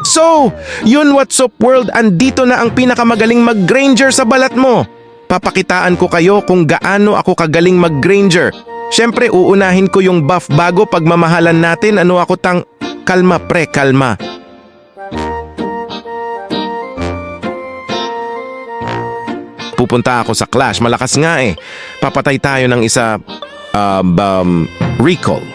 So, yun what's up world, andito na ang pinakamagaling mag-Granger sa balat mo. Papakitaan ko kayo kung gaano ako kagaling mag-Granger. Siyempre, uunahin ko yung buff bago pagmamahalan natin. Kalma pre, kalma. Pupunta ako sa Clash, malakas nga eh. Papatay tayo ng isa, recall.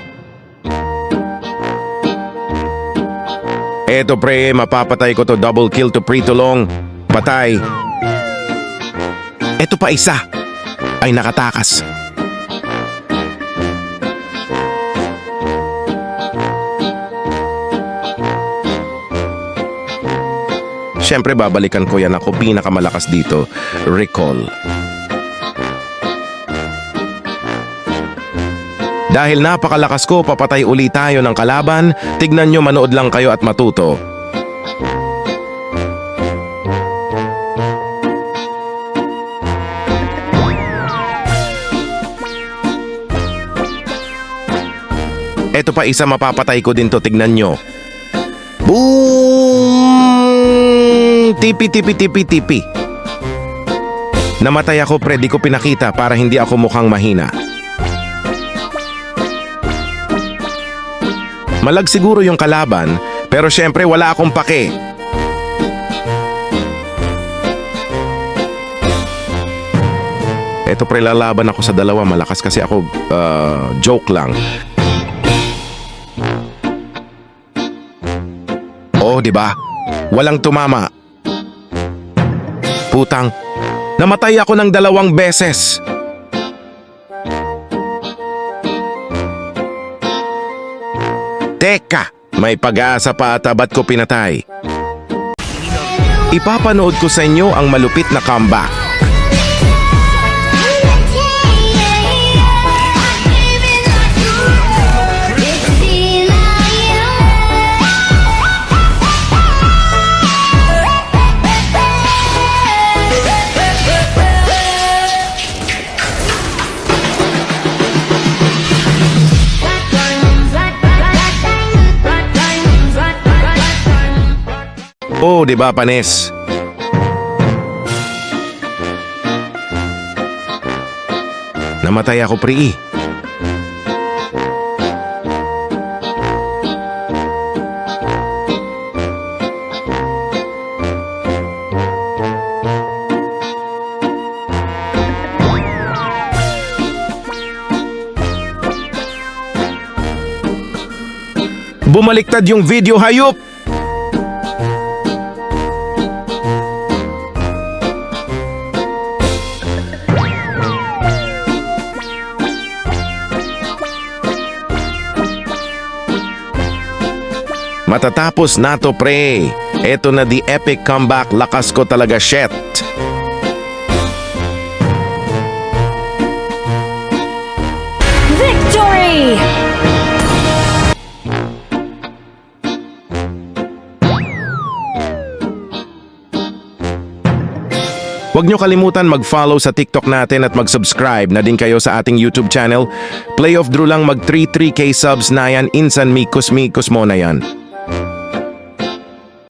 Eto pre, mapapatay ko to, double kill to Pritolong. Patay. Eto pa isa. Ay nakatakas. Siyempre babalikan ko yan, ako pinakamalakas dito. Recall. Dahil napakalakas ko, papatay uli tayo ng kalaban. Tignan nyo, manood lang kayo at matuto. Eto pa isa, mapapatay ko din to, tignan nyo. Boom! Tipi, tipi, tipi, tipi. Namatay ako pre, di ko pinakita para hindi ako mukhang mahina. Malag siguro yung kalaban, pero syempre wala akong pake. Eto pre, lalaban ako sa dalawa, malakas kasi ako, joke lang. Oh, di ba? Walang tumama. Putang, namatay ako ng 2 beses. Teka, may pag-asa pa at ba't ko pinatay? Ipapanood ko sa inyo ang malupit na comeback. Oh, di ba, panis? Namatay ako, pri. Bumaliktad yung video, hayop! Matatapos na to pre. Eto na the epic comeback. Lakas ko talaga, shit. Victory! Huwag nyo kalimutan mag-follow sa TikTok natin at mag-subscribe na din kayo sa ating YouTube channel. Play of Drew lang, mag 3-3K subs na yan. Insan mikos mo na yan.